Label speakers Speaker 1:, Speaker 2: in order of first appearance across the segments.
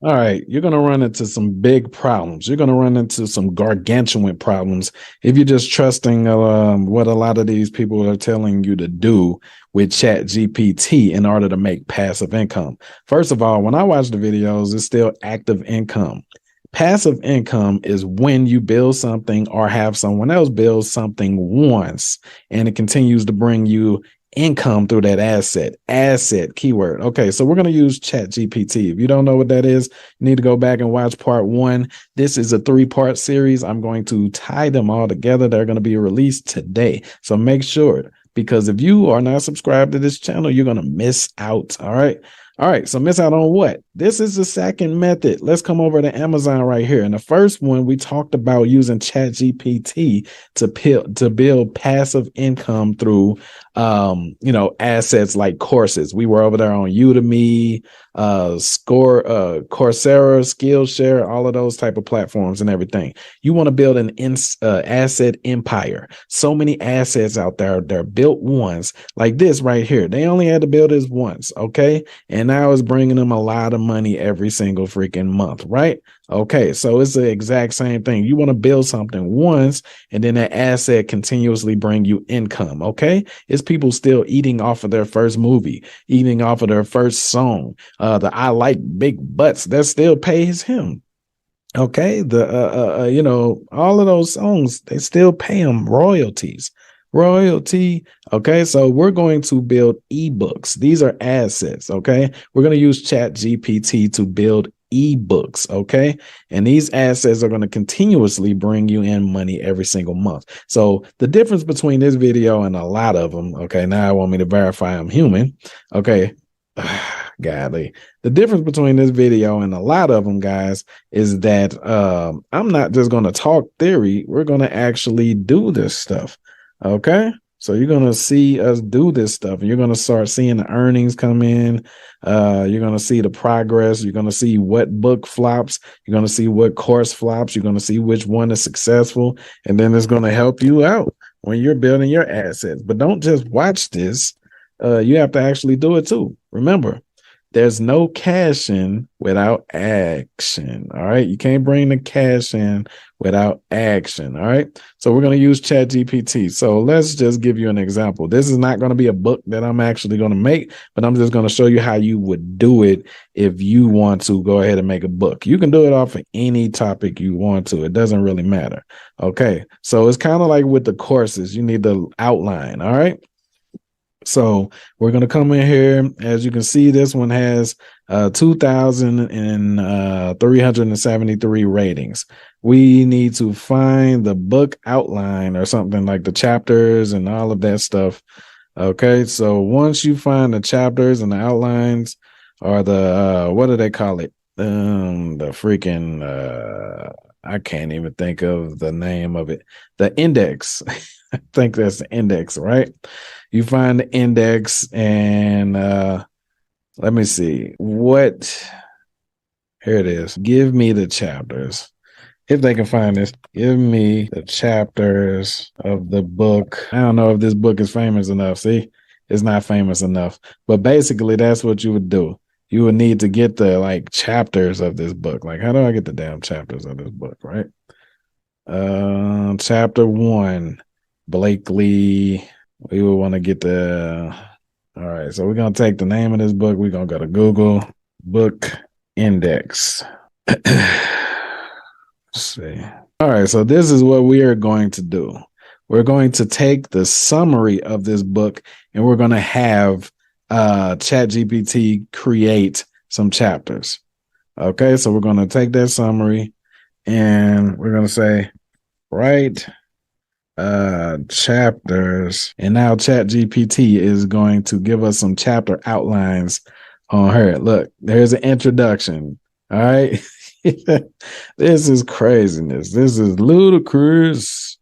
Speaker 1: All right, you're going to run into some big problems. You're going to run into some gargantuan problems if you're just trusting what a lot of these people are telling you to do with ChatGPT in order to make passive income. First of all, when I watch the videos, it's still active income. Passive income is when you build something or have someone else build something once, and it continues to bring you income through that asset keyword. Okay, so we're going to use ChatGPT. If you don't know what that is, you need to go back and watch part one. This is a 3-part series. I'm going to tie them all together. They're going to be released today, so make sure, because if you are not subscribed to this channel, you're going to miss out. All right, so miss out on what? This is the second method. Let's come over to Amazon right here. In the first one, we talked about using ChatGPT to build passive income through assets like courses. We were over there on Udemy, Coursera, Skillshare, all of those type of platforms and everything. You want to build an asset empire. So many assets out there, they're built once, like this right here. They only had to build this once, okay? And now it's bringing them a lot of money every single freaking month, right? Okay, so it's the exact same thing. You want to build something once, and then that asset continuously bring you income, okay? It's people still eating off of their first movie, eating off of their first song. The I like big butts, that still pays him. Okay, all of those songs, they still pay him royalties. Royalty. Okay, so we're going to build ebooks. These are assets. Okay, we're going to use Chat GPT to build ebooks. Okay, and these assets are going to continuously bring you in money every single month. So the difference between this video and a lot of them, okay, now I want me to verify I'm human. Okay. Godly. The difference between this video and a lot of them, guys, is that I'm not just going to talk theory. We're going to actually do this stuff. Okay. So you're going to see us do this stuff, and you're going to start seeing the earnings come in. You're going to see the progress. You're going to see what book flops. You're going to see what course flops. You're going to see which one is successful. And then it's going to help you out when you're building your assets. But don't just watch this. You have to actually do it too. Remember, there's no cash in without action. All right. You can't bring the cash in without action. All right. So we're going to use ChatGPT. So let's just give you an example. This is not going to be a book that I'm actually going to make, but I'm just going to show you how you would do it if you want to go ahead and make a book. You can do it off of any topic you want to. It doesn't really matter. Okay. So it's kind of like with the courses. You need the outline. All right. So we're going to come in here. As you can see, this one has 2,373 ratings. We need to find the book outline or something like the chapters and all of that stuff. Okay, so once you find the chapters and the outlines, or the what do they call it? The freaking I can't even think of the name of it. The index. I think that's the index, right? You find the index, and let me see what. Here it is. Give me the chapters. If they can find this, give me the chapters of the book. I don't know if this book is famous enough. See, it's not famous enough. But basically, that's what you would do. You would need to get the chapters of this book. Like, how do I get the damn chapters of this book, right? Chapter 1, Blakely. We would want to get the. All right, so we're gonna take the name of this book. We're gonna go to Google book index. Let's see. All right, so this is what we are going to do. We're going to take the summary of this book, and we're going to have ChatGPT create some chapters. Okay, so we're going to take that summary, and we're going to say, write chapters. And now ChatGPT is going to give us some chapter outlines on her. Look, there's an introduction. All right. This is craziness. This is ludicrous.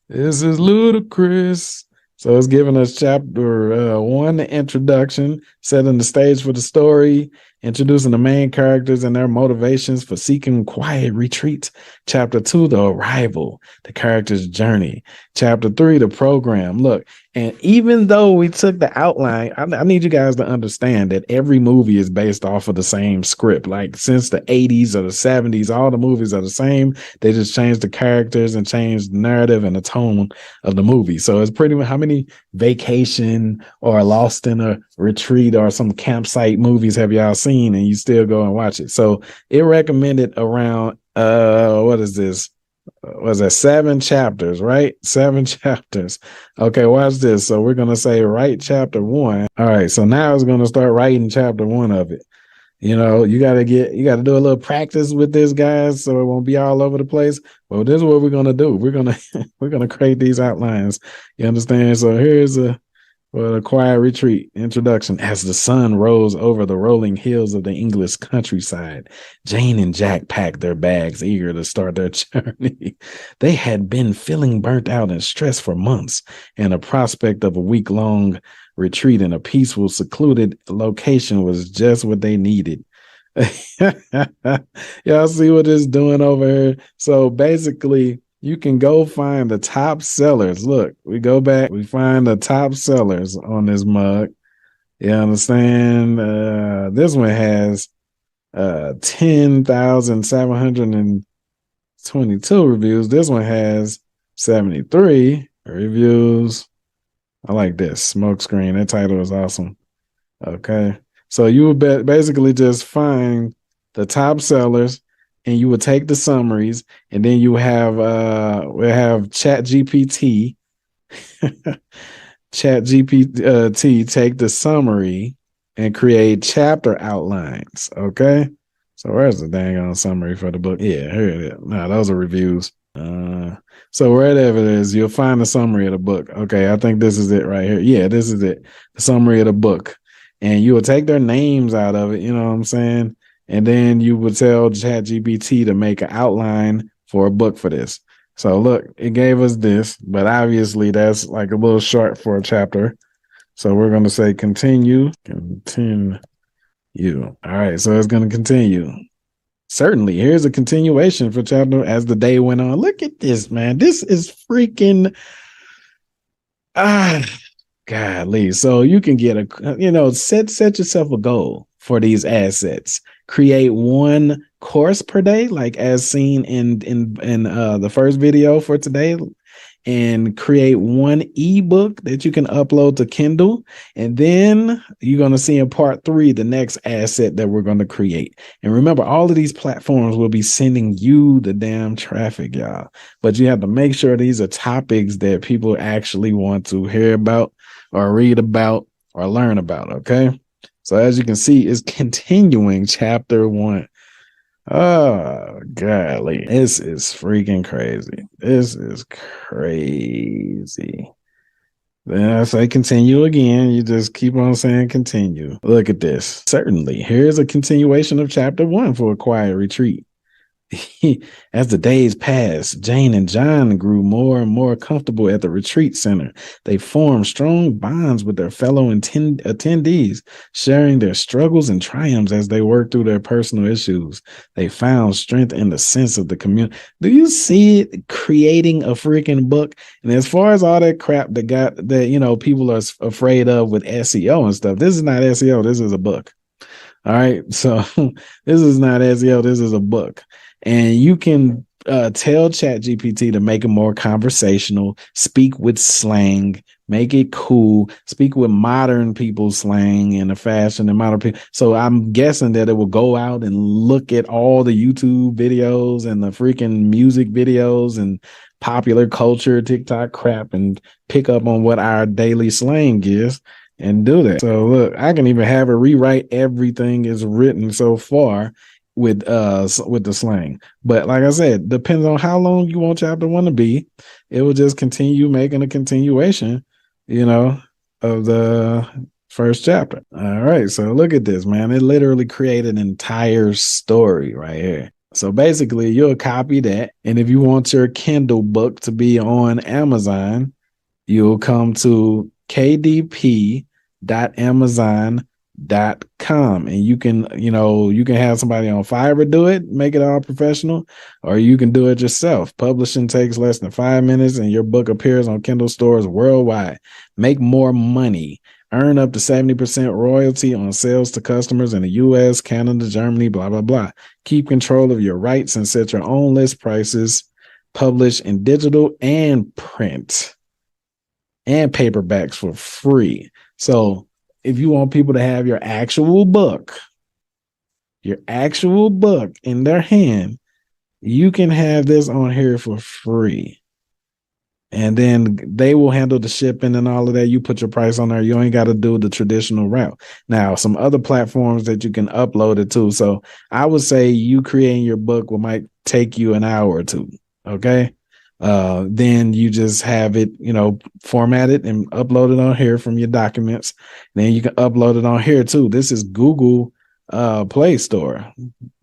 Speaker 1: This is ludicrous. So it's giving us chapter 1, the introduction, setting the stage for the story. introducing the main characters and their motivations for seeking quiet retreat. Chapter 2, the arrival, the character's journey. Chapter 3, the program. Look, and even though we took the outline, I need you guys to understand that every movie is based off of the same script. Like since the 80s or the 70s, all the movies are the same. They just changed the characters and changed the narrative and the tone of the movie. So it's pretty much how many Vacation or Lost in a Retreat or some campsite movies have y'all seen and you still go and watch it? So it recommended around what is this? Was that 7 chapters, right? 7 chapters. Okay, watch this. So we're gonna say write chapter 1. All right, so now it's gonna start writing chapter 1 of it. You know, you gotta do a little practice with this, guys, so it won't be all over the place. Well, this is what we're gonna do. We're gonna create these outlines. You understand? So here's a quiet retreat introduction. As the sun rose over the rolling hills of the English countryside, Jane and Jack packed their bags, eager to start their journey. They had been feeling burnt out and stressed for months, and the prospect of a week-long retreat in a peaceful, secluded location was just what they needed. Y'all see what it's doing over here? So basically, you can go find the top sellers. Look, we go back, we find the top sellers on this mug. You understand? This one has 10,722 reviews. This one has 73 reviews. I like this smoke screen. That title is awesome. Okay. So you would basically just find the top sellers, and you would take the summaries, and then you have we'll have ChatGPT. ChatGPT take the summary and create chapter outlines. Okay. So where's the dang on summary for the book? Yeah, here it is. No, those are reviews. So wherever it is, you'll find the summary of the book. Okay, I think this is it right here. Yeah, this is it. The summary of the book. And you will take their names out of it, you know what I'm saying? And then you would tell ChatGPT to make an outline for a book for this. So look, it gave us this, but obviously that's like a little short for a chapter. So we're going to say continue. All right, so it's going to continue. Certainly, here's a continuation for chapter as the day went on. Look at this, man. This is freaking godly. So you can get set yourself a goal for these assets. Create 1 course per day, like as seen in the first video for today, and create 1 ebook that you can upload to Kindle. And then you're going to see in part 3 the next asset that we're going to create. And remember, all of these platforms will be sending you the damn traffic, y'all. But you have to make sure these are topics that people actually want to hear about or read about or learn about. Okay. So as you can see, it's continuing chapter 1. Oh, golly. This is freaking crazy. This is crazy. Then I say continue again. You just keep on saying continue. Look at this. Certainly. Here's a continuation of chapter 1 for a quiet retreat. As the days passed, Jane and John grew more and more comfortable at the retreat center. They formed strong bonds with their fellow attendees, sharing their struggles and triumphs as they worked through their personal issues. They found strength in the sense of the community. Do you see it creating a freaking book? And as far as all that crap that people are afraid of with SEO and stuff, this is not SEO. This is a book. All right. So this is not SEO. This is a book. And you can tell ChatGPT to make it more conversational, speak with slang, make it cool, speak with modern people's slang and the fashion and modern people. So I'm guessing that it will go out and look at all the YouTube videos and the freaking music videos and popular culture, TikTok crap, and pick up on what our daily slang is and do that. So look, I can even have it rewrite everything is written so far with the slang. But like I said, depends on how long you want chapter 1 to be. It will just continue making a continuation, of the first chapter. All right, so look at this, man. It literally created an entire story right here. So basically, you'll copy that, and if you want your Kindle book to be on Amazon, you'll come to kdp.amazon.com. .com, and you can, you can have somebody on Fiverr do it, make it all professional, or you can do it yourself. Publishing takes less than 5 minutes and your book appears on Kindle stores worldwide. Make more money. Earn up to 70% royalty on sales to customers in the US, Canada, Germany, blah, blah, blah. Keep control of your rights and set your own list prices. Publish in digital and print and paperbacks for free. So if you want people to have your actual book in their hand, you can have this on here for free. And then they will handle the shipping and all of that. You put your price on there. You ain't got to do the traditional route. Now, some other platforms that you can upload it to. So I would say you creating your book might take you an hour or two. Okay. Then you just have it, formatted and upload it on here from your documents. Then you can upload it on here too. This is Google Play Store,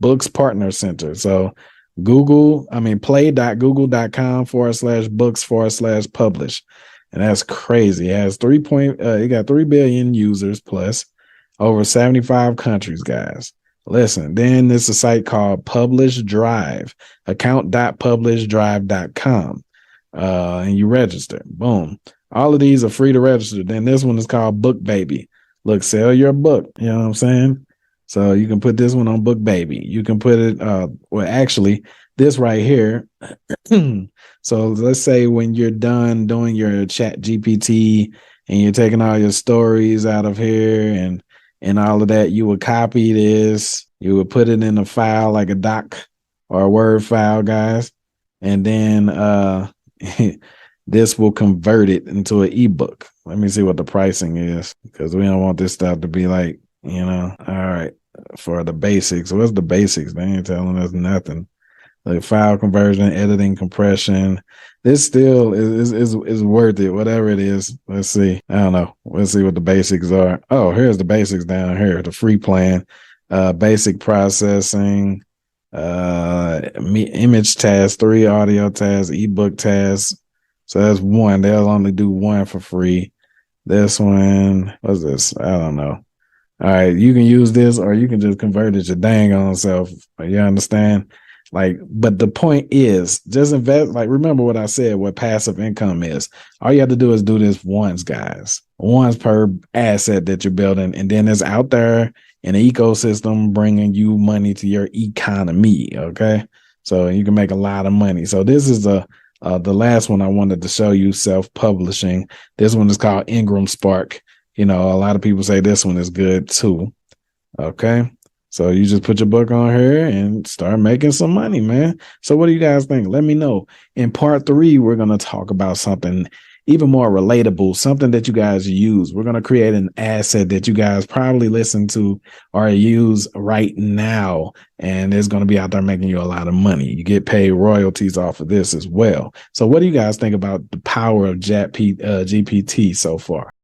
Speaker 1: Books Partner Center. So play.google.com/books/publish. And that's crazy. It has it got 3 billion users plus over 75 countries, guys. Listen, then there's a site called Publish Drive, account.publishdrive.com. And you register. Boom. All of these are free to register. Then this one is called Book Baby. Look, sell your book. You know what I'm saying? So you can put this one on Book Baby. You can put it, actually, this right here. So let's say when you're done doing your ChatGPT and you're taking all your stories out of here and all of that, you would copy this. You would put it in a file like a doc or a Word file, guys. And then this will convert it into an ebook. Let me see what the pricing is, because we don't want this stuff to be like, all right, for the basics. What's the basics? They ain't telling us nothing. Like file conversion, editing, compression. This still is worth it, whatever it is. Let's see. I don't know. Let's see what the basics are. Oh, here's the basics down here. The free plan, basic processing, image tasks, 3 audio tasks, ebook tasks. So that's 1. They'll only do 1 for free. This one, what's this? I don't know. All right, you can use this or you can just convert it your dang on self. You understand? But the point is, just invest. Remember what I said, what passive income is. All you have to do is do this once, guys. Once per asset that you're building. And then it's out there in the ecosystem bringing you money to your economy. Okay. So you can make a lot of money. So this is the last one I wanted to show you, self-publishing. This one is called Ingram Spark. A lot of people say this one is good too. Okay. So you just put your book on here and start making some money, man. So what do you guys think? Let me know. In part 3, we're going to talk about something even more relatable, something that you guys use. We're going to create an asset that you guys probably listen to or use right now. And it's going to be out there making you a lot of money. You get paid royalties off of this as well. So what do you guys think about the power of GPT so far?